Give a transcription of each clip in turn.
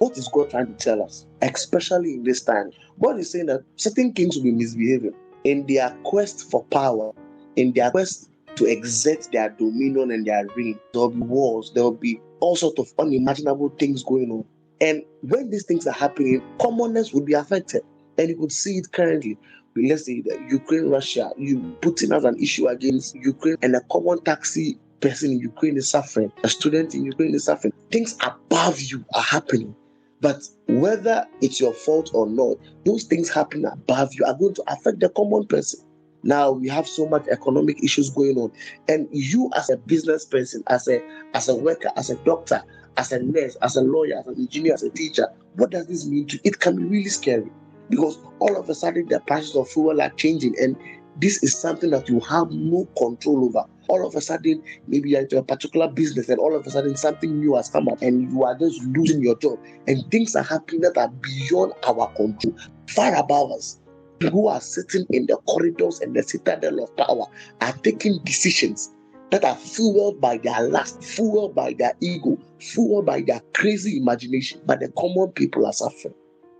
What is God trying to tell us, especially in this time? God is saying that certain kings will be misbehaving in their quest for power, in their quest to exert their dominion and their reign. There will be wars, there will be all sorts of unimaginable things going on. And when these things are happening, commoners will be affected. And you could see it currently. Let's say that Ukraine, Russia, you Putin has an issue against Ukraine, and a common taxi person in Ukraine is suffering. A student in Ukraine is suffering. Things above you are happening. But whether it's your fault or not, those things happening above you are going to affect the common person. Now we have so much economic issues going on, and you as a business person, as a worker, as a doctor, as a nurse, as a lawyer, as an engineer, as a teacher, what does this mean to you? It can be really scary, because all of a sudden the prices of fuel are changing, and this is something that you have no control over. All of a sudden, maybe you're into a particular business, and all of a sudden something new has come up, and you are just losing your job, and things are happening that are beyond our control, far above us. People who are sitting in the corridors and the citadel of power are taking decisions that are fueled by their lust, fueled by their ego, fueled by their crazy imagination. But the common people are suffering,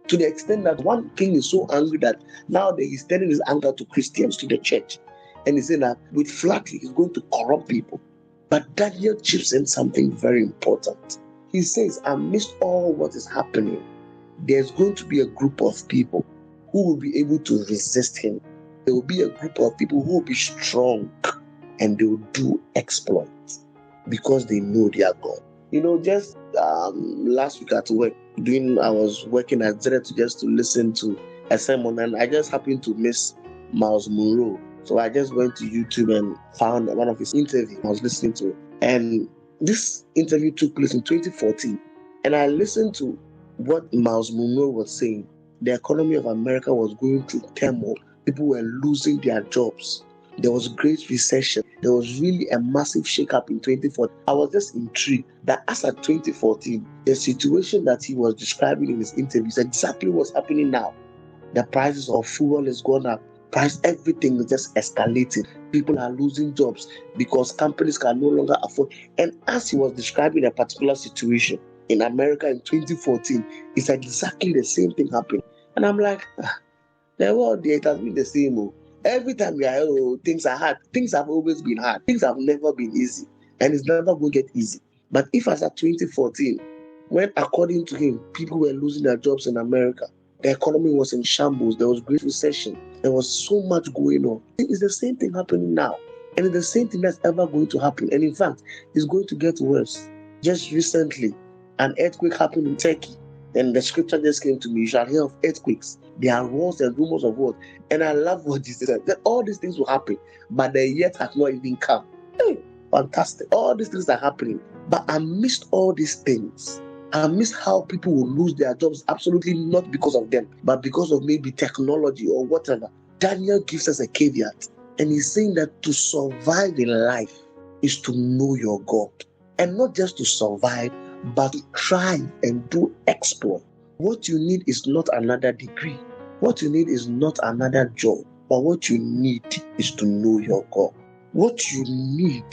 to the extent that one king is so angry that now he's turning his anger to Christians, to the church. And he's saying that with flattery, he's going to corrupt people. But Daniel chips in something very important. He says, amidst all what is happening, there's going to be a group of people who will be able to resist him. There will be a group of people who will be strong, and they will do exploits because they know their God. Just last week at work, I was working at Zeret just to listen to a sermon, and I just happened to miss Miles Monroe. So I just went to YouTube and found one of his interviews I was listening to. And this interview took place in 2014. And I listened to what Miles Monroe was saying. The economy of America was going through turmoil. People were losing their jobs. There was great recession. There was really a massive shakeup in 2014. I was just intrigued that as at 2014, the situation that he was describing in his interview is exactly what's happening now. The prices of fuel is going up. Everything is just escalating. People are losing jobs because companies can no longer afford. And as he was describing a particular situation in America in 2014, it's exactly the same thing happening. And I'm like, the world it has been the same. Every time we are, things are hard. Things have always been hard. Things have never been easy. And it's never going to get easy. But if as at 2014, when according to him, people were losing their jobs in America, the economy was in shambles, there was great recession, there was so much going on. It's the same thing happening now. And it's the same thing that's ever going to happen. And in fact, it's going to get worse. Just recently, an earthquake happened in Turkey. And the scripture just came to me, you shall hear of earthquakes. There are wars and rumors of wars. And I love what Jesus said, that all these things will happen, but the yet has not even come. Hey, fantastic. All these things are happening. But amidst all these things, amidst how people will lose their jobs, absolutely not because of them, but because of maybe technology or whatever, Daniel gives us a caveat. And he's saying that to survive in life is to know your God. And not just to survive, but to try and do exploit. What you need is not another degree. What you need is not another job. But what you need is to know your God. What you need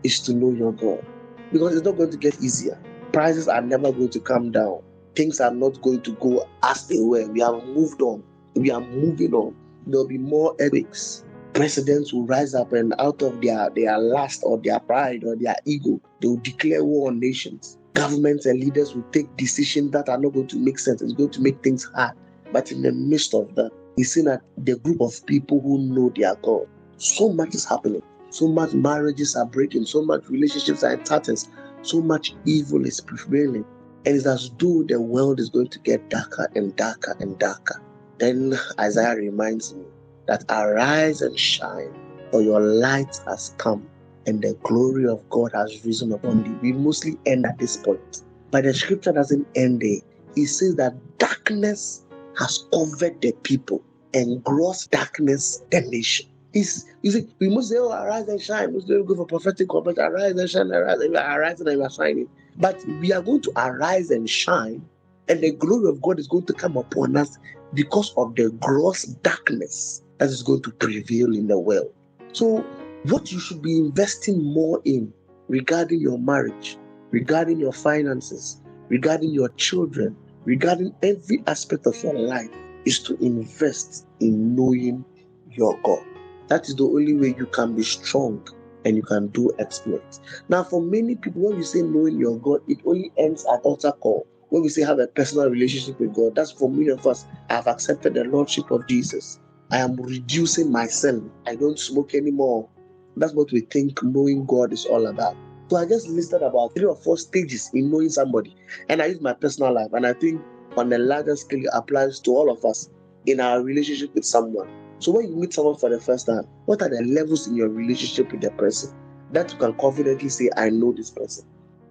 is to know your God. Because it's not going to get easier. Prices are never going to come down. Things are not going to go as they were. We have moved on. We are moving on. There will be more earthquakes. Presidents will rise up, and out of their lust or their pride or their ego, they will declare war on nations. Governments and leaders will take decisions that are not going to make sense. It's going to make things hard. But in the midst of that, he's seen that the group of people who know their God, so much is happening. So much marriages are breaking. So much relationships are in tatters. So much evil is prevailing. And it's as though the world is going to get darker and darker and darker. Then Isaiah reminds me that arise and shine, for your light has come, and the glory of God has risen upon thee. We mostly end at this point. But the scripture doesn't end there. It says that darkness has covered the people, and gross darkness the nation. You see, we must say, arise and shine. We must go for prophetic comment, arise and shine, arise and we are shining. But we are going to arise and shine, and the glory of God is going to come upon us because of the gross darkness that is going to prevail in the world. So what you should be investing more in regarding your marriage, regarding your finances, regarding your children, regarding every aspect of your life is to invest in knowing your God. That is the only way you can be strong and you can do exploits. Now, for many people, when we say knowing your God, it only ends at altar call. When we say have a personal relationship with God, that's for many of us. I have accepted the Lordship of Jesus. I am reducing my sin. I don't smoke anymore. That's what we think knowing God is all about. So I just listed about 3 or 4 stages in knowing somebody. And I use my personal life. And I think on a larger scale, it applies to all of us in our relationship with someone. So when you meet someone for the first time, what are the levels in your relationship with the person that you can confidently say, I know this person?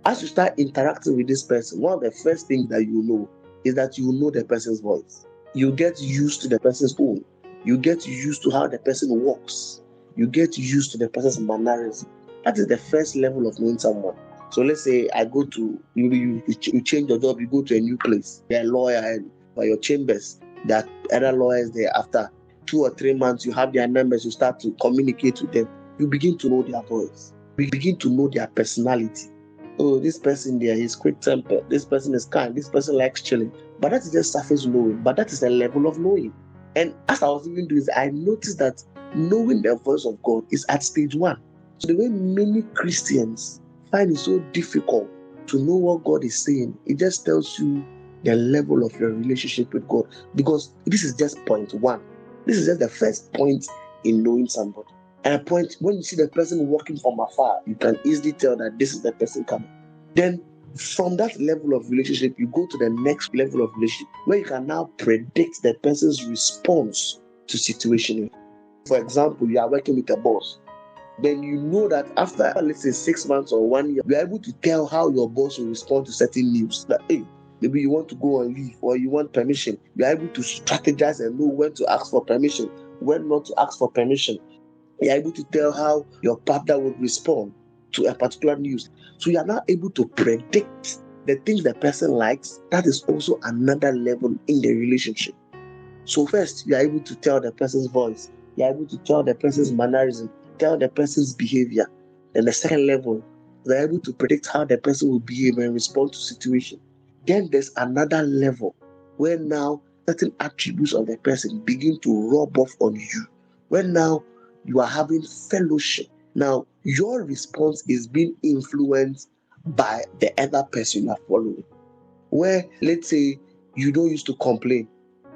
As you start interacting with this person, one of the first things that you know is that you know the person's voice. You get used to the person's tone. You get used to how the person walks. You get used to the person's mannerism. That is the first level of knowing someone. So let's say I go to, you change your job, you go to a new place. You're a lawyer and by your chambers, there are other lawyers there. After 2 or 3 months, you have their numbers, you start to communicate with them. You begin to know their voice. You begin to know their personality. Oh, this person there is quick tempered. This person is kind. This person likes chilling. But that is just surface knowing. But that is a level of knowing. And as I was even doing this, I noticed that knowing the voice of God is at stage 1. So the way many Christians find it so difficult to know what God is saying, it just tells you the level of your relationship with God. Because this is just point 1. This is just the first point in knowing somebody. And a point, when you see the person walking from afar, you can easily tell that this is the person coming. Then from that level of relationship, you go to the next level of relationship where you can now predict the person's response to situation. For example, you are working with a boss. Then you know that after, let's say, 6 months or 1 year, you are able to tell how your boss will respond to certain news. That, hey, maybe you want to go on leave or you want permission. You are able to strategize and know when to ask for permission, when not to ask for permission. You are able to tell how your partner would respond to a particular news. So you are now able to predict the things the person likes. That is also another level in the relationship. So first, you are able to tell the person's voice. You are able to tell the person's mannerism, tell the person's behavior. Then the second level, you are able to predict how the person will behave and respond to situation. Then there's another level where now certain attributes of the person begin to rub off on you. When now you are having fellowship. Now your response is being influenced by the other person you are following. Where, let's say, you don't used to complain,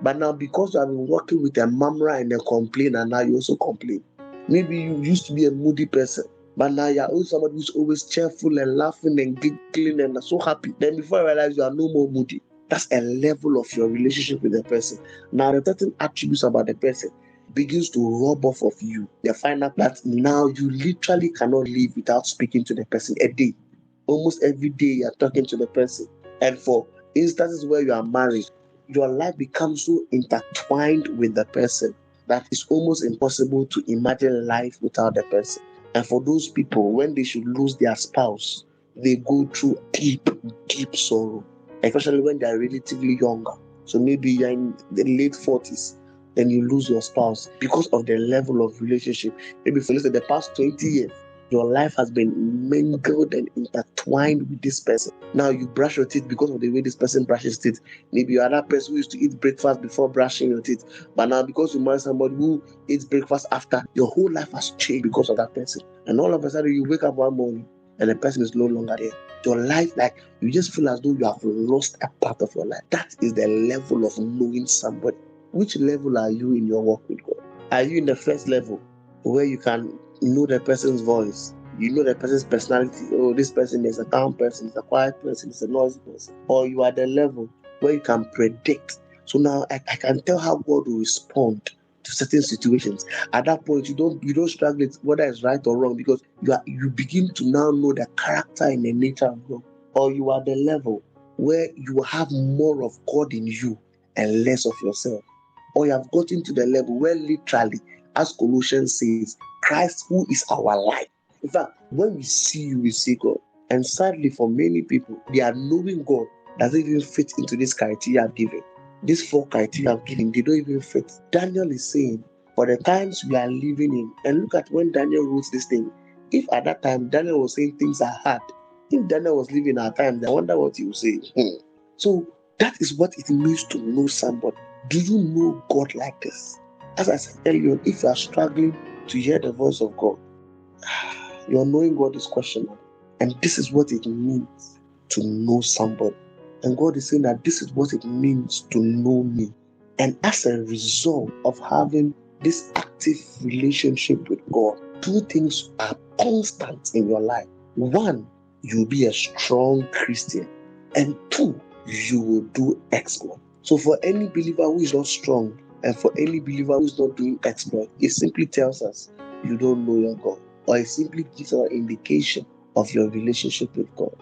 but now because you have been working with a murmurer and a complainer, now you also complain. Maybe you used to be a moody person, but now you're also somebody who's always cheerful and laughing and giggling and so happy. Then before you realize you are no more moody. That's a level of your relationship with the person. Now the certain attributes about the person begins to rub off of you. You find out that now you literally cannot live without speaking to the person a day. Almost every day you're talking to the person. And for instances where you are married, your life becomes so intertwined with the person that it's almost impossible to imagine life without the person. And for those people, when they should lose their spouse, they go through deep, deep sorrow, especially when they are relatively younger. So maybe you're in the late 40s, then you lose your spouse because of the level of relationship. Maybe for the past 20 years, your life has been mingled and intertwined with this person. Now you brush your teeth because of the way this person brushes teeth. Maybe you're that person who used to eat breakfast before brushing your teeth. But now because you marry somebody who eats breakfast after, your whole life has changed because of that person. And all of a sudden you wake up one morning and the person is no longer there. Your life, like, you just feel as though you have lost a part of your life. That is the level of knowing somebody. Which level are you in your walk with God? Are you in the first level where you can know the person's voice? You know the person's personality. Oh, this person is a calm person, is a quiet person, is a noisy person. Or you are the level where you can predict. So now I can tell how God will respond to certain situations. At that point, you don't struggle with whether it's right or wrong, because you begin to now know the character and the nature of God. Or you are the level where you have more of God in you and less of yourself. Or you have gotten to the level where literally, as Colossians says, Christ, who is our life. In fact, when we see you, we see God. And sadly, for many people, they are knowing God doesn't even fit into this criteria I've given. These 4 criteria I've given, they don't even fit. Daniel is saying, for the times we are living in, and look at when Daniel wrote this thing. If at that time Daniel was saying things are hard, if Daniel was living our time, I wonder what he would say. So That is what it means to know somebody. Do you know God like this? As I said earlier, if you are struggling to hear the voice of God, your knowing God is questionable. And this is what it means to know somebody. And God is saying that this is what it means to know me. And as a result of having this active relationship with God, two things are constant in your life. One, you'll be a strong Christian. And two, you will do exploit. So for any believer who is not strong, and for any believer who is not doing exploit, it simply tells us you don't know your God. Or it simply gives an indication of your relationship with God.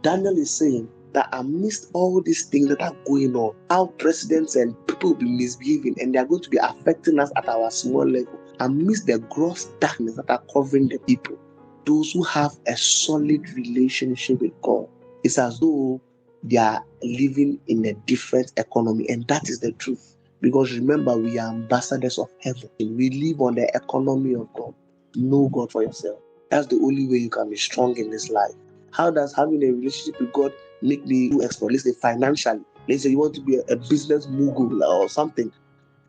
Daniel is saying that amidst all these things that are going on, our presidents and people will be misbehaving and they are going to be affecting us at our small level, amidst the gross darkness that are covering the people, those who have a solid relationship with God, it's as though they are living in a different economy, and that is the truth. Because remember, we are ambassadors of heaven. We live on the economy of God. Know God for yourself. That's the only way you can be strong in this life. How does having a relationship with God make me do exploit? Let's say financially. Let's say you want to be a business mogul or something.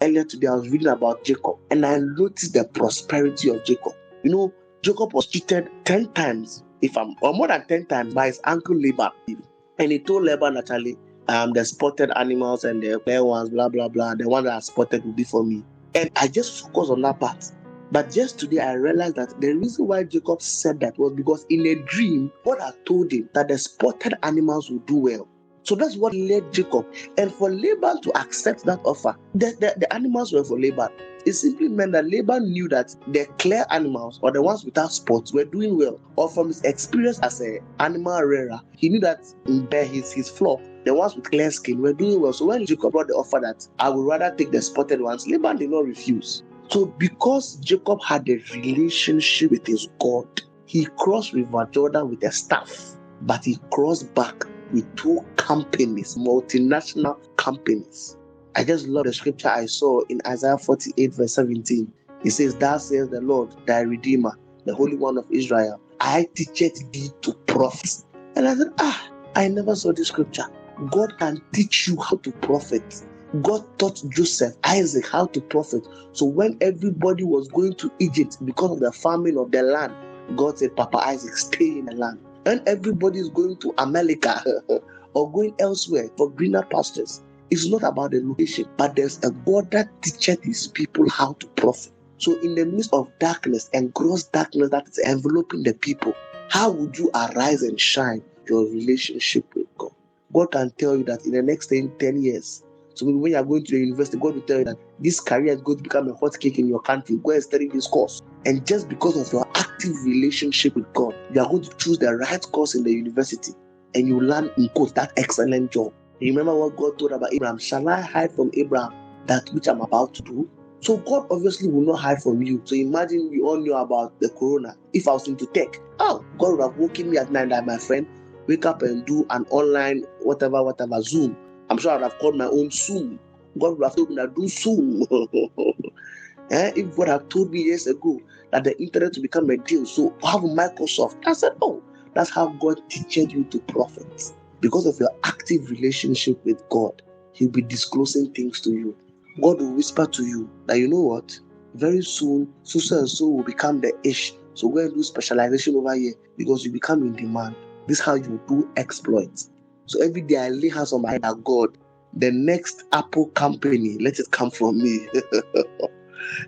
Earlier today, I was reading about Jacob, and I noticed the prosperity of Jacob. You know, Jacob was cheated 10 times, or more than 10 times, by his uncle Laban. And he told Laban, actually, the spotted animals and the fair ones, blah, blah, blah, the one that are spotted will be for me. And I just focused on that part. But just today, I realized that the reason why Jacob said that was because in a dream, God had told him that the spotted animals would do well. So that's what led Jacob. And for Laban to accept that offer, the animals were for Laban. It simply meant that Laban knew that the clear animals, or the ones without spots, were doing well. Or from his experience as an animal rearer, he knew that in his flock, the ones with clear skin were doing well. So when Jacob brought the offer that I would rather take the spotted ones, Laban did not refuse. So because Jacob had a relationship with his God, he crossed River Jordan with a staff, but he crossed back with two companies, multinational companies. I just love the scripture I saw in Isaiah 48 verse 17. It says, "Thou says the Lord, thy Redeemer, the Holy One of Israel, I teacheth thee to profit." And I said, I never saw this scripture. God can teach you how to profit. God taught Joseph, Isaac how to profit. So when everybody was going to Egypt because of the famine of the land, God said, Papa Isaac, stay in the land. And everybody is going to America or going elsewhere for greener pastures. It's not about the location, but there's a God that teaches his people how to profit. So in the midst of darkness and gross darkness that is enveloping the people, how would you arise and shine your relationship with God? God can tell you that in the next 10 years, so when you are going to the university, God will tell you that this career is going to become a hot cake in your country. Go and study this course. And just because of your active relationship with God, you are going to choose the right course in the university. And you land in quote that excellent job. You remember what God told about Abraham? Shall I hide from Abraham that which I'm about to do? So God obviously will not hide from you. So imagine we all knew about the corona. If I was into tech, God would have woken me at night like my friend, wake up and do an online whatever, Zoom. I'm sure I'd have called my own Zoom. God would have told me to do Zoom. If God had told me years ago that the internet will become a deal, so have Microsoft. I said, that's how God teaches you to profit. Because of your active relationship with God, He'll be disclosing things to you. God will whisper to you that, you know what, very soon, so and so will become the ish. So go and do specialization over here because you become in demand. This is how you do exploits. So every day I lay hands on my head at God, the next Apple company, let it come from me.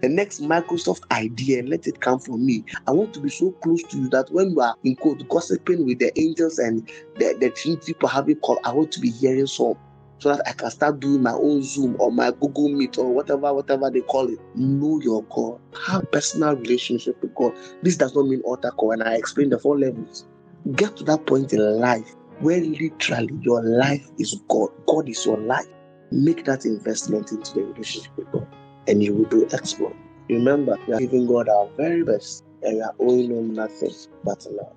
The next Microsoft idea, let it come from me. I want to be so close to you that when you are in quote gossiping with the angels and the Trinity people having call, I want to be hearing some, so that I can start doing my own Zoom or my Google Meet or whatever they call it. Know your God. Have personal relationship with God. This does not mean altar call, and I explained the 4 levels. Get to that point in life where literally your life is God. God is your life. Make that investment into the relationship with God, and you will do exploit. Remember, we are giving God our very best, and we are owing Him nothing but love.